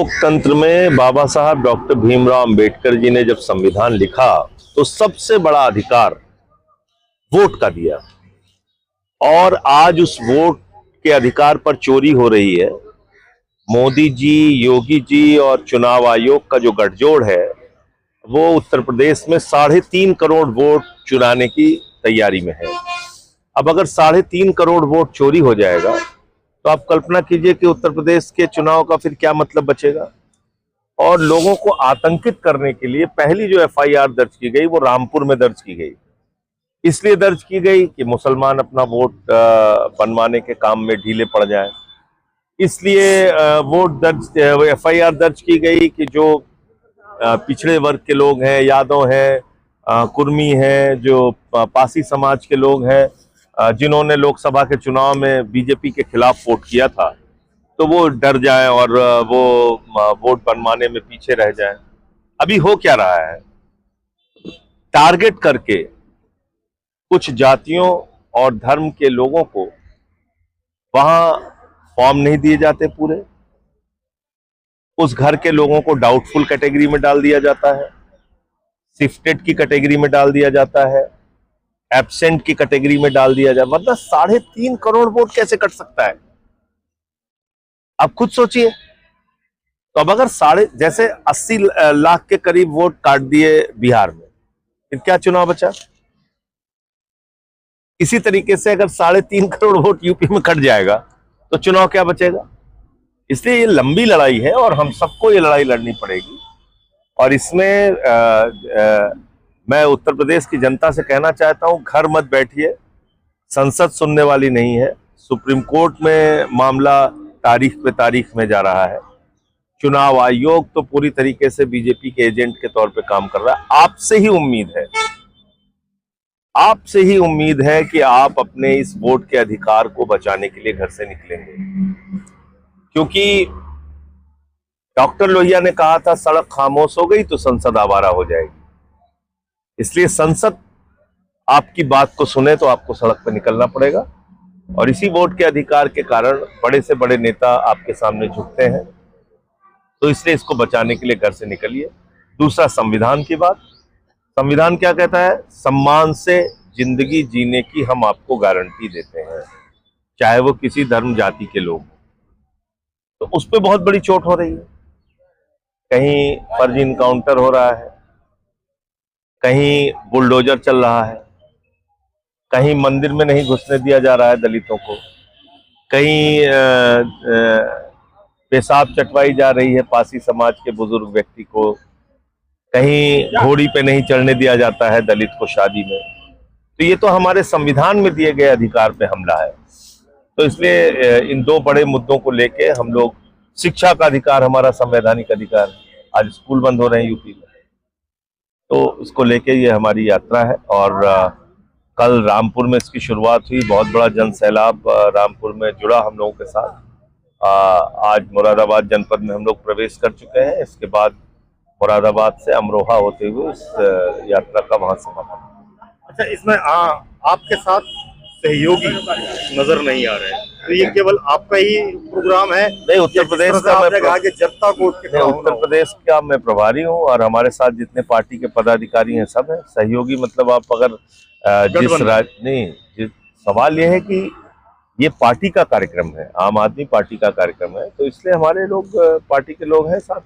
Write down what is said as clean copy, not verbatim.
लोकतंत्र में बाबा साहब डॉक्टर भीमराव अंबेडकर जी ने जब संविधान लिखा तो सबसे बड़ा अधिकार वोट का दिया, और आज उस वोट के अधिकार पर चोरी हो रही है। मोदी जी, योगी जी और चुनाव आयोग का जो गठजोड़ है वो उत्तर प्रदेश में 3.5 करोड़ वोट चुराने की तैयारी में है। अब अगर 3.5 करोड़ वोट चोरी हो जाएगा तो आप कल्पना कीजिए कि उत्तर प्रदेश के चुनाव का फिर क्या मतलब बचेगा। और लोगों को आतंकित करने के लिए पहली जो एफआईआर दर्ज की गई वो रामपुर में दर्ज की गई। इसलिए दर्ज की गई कि मुसलमान अपना वोट बनवाने के काम में ढीले पड़ जाए। इसलिए एफआईआर दर्ज की गई कि जो पिछड़े वर्ग के लोग हैं, यादव हैं, कुर्मी हैं, जो पासी समाज के लोग हैं, जिन्होंने लोकसभा के चुनाव में बीजेपी के खिलाफ वोट किया था, तो वो डर जाए और वो वोट बनवाने में पीछे रह जाए। अभी हो क्या रहा है, टारगेट करके कुछ जातियों और धर्म के लोगों को वहां फॉर्म नहीं दिए जाते पूरे, उस घर के लोगों को डाउटफुल कैटेगरी में डाल दिया जाता है, शिफ्टेड की कैटेगरी में डाल दिया जाता है, एब्सेंट की कैटेगरी में डाल दिया जाता है। मतलब 3.5 करोड़ वोट कैसे कट सकता है, आप खुद सोचिए। तो अब अगर जैसे 80 लाख के करीब वोट काट दिए बिहार में, फिर क्या चुनाव बचा। इसी तरीके से अगर 3.5 करोड़ वोट यूपी में कट जाएगा तो चुनाव क्या बचेगा। इसलिए ये लंबी लड़ाई है और हम सबको ये लड़ाई लड़नी पड़ेगी। और इसमें मैं उत्तर प्रदेश की जनता से कहना चाहता हूं, घर मत बैठिए, संसद सुनने वाली नहीं है। सुप्रीम कोर्ट में मामला तारीख पे तारीख में जा रहा है। चुनाव आयोग तो पूरी तरीके से बीजेपी के एजेंट के तौर पे काम कर रहा है। आपसे ही उम्मीद है कि आप अपने इस वोट के अधिकार को बचाने के लिए घर से निकलेंगे, क्योंकि डॉक्टर लोहिया ने कहा था सड़क खामोश हो गई तो संसद आवारा हो जाएगी। इसलिए संसद आपकी बात को सुने तो आपको सड़क पर निकलना पड़ेगा। और इसी वोट के अधिकार के कारण बड़े से बड़े नेता आपके सामने झुकते हैं, तो इसलिए इसको बचाने के लिए घर से निकलिए। दूसरा, संविधान की बात। संविधान क्या कहता है, सम्मान से जिंदगी जीने की हम आपको गारंटी देते हैं, चाहे वो किसी धर्म जाति के लोग। तो उस पर बहुत बड़ी चोट हो रही है। कहीं फर्जी इनकाउंटर हो रहा है, कहीं बुलडोजर चल रहा है, कहीं मंदिर में नहीं घुसने दिया जा रहा है दलितों को, कहीं पेशाब चटवाई जा रही है पासी समाज के बुजुर्ग व्यक्ति को, कहीं घोड़ी पे नहीं चढ़ने दिया जाता है दलित को शादी में। तो ये तो हमारे संविधान में दिए गए अधिकार पे हमला है। तो इसलिए इन दो बड़े मुद्दों को लेके हम लोग, शिक्षा का अधिकार हमारा संवैधानिक अधिकार, आज स्कूल बंद हो रहे हैं यूपी में, तो इसको लेके ये हमारी यात्रा है। और कल रामपुर में इसकी शुरुआत हुई, बहुत बड़ा जन सैलाब रामपुर में जुड़ा हम लोगों के साथ। आज मुरादाबाद जनपद में हम लोग प्रवेश कर चुके हैं। इसके बाद मुरादाबाद से अमरोहा होते हुए इस यात्रा का वहां समापन। अच्छा, इसमें आपके साथ सहयोगी नजर नहीं आ रहे हैं, तो ये केवल आपका ही प्रोग्राम है? नहीं, उत्तर प्रदेश का जनता को उत्तर प्रदेश का मैं प्रभारी हूँ और हमारे साथ जितने पार्टी के पदाधिकारी हैं सब हैं सहयोगी। मतलब आप अगर सवाल यह है कि ये पार्टी का कार्यक्रम है, आम आदमी पार्टी का कार्यक्रम है, तो इसलिए हमारे लोग पार्टी के लोग हैं साथ।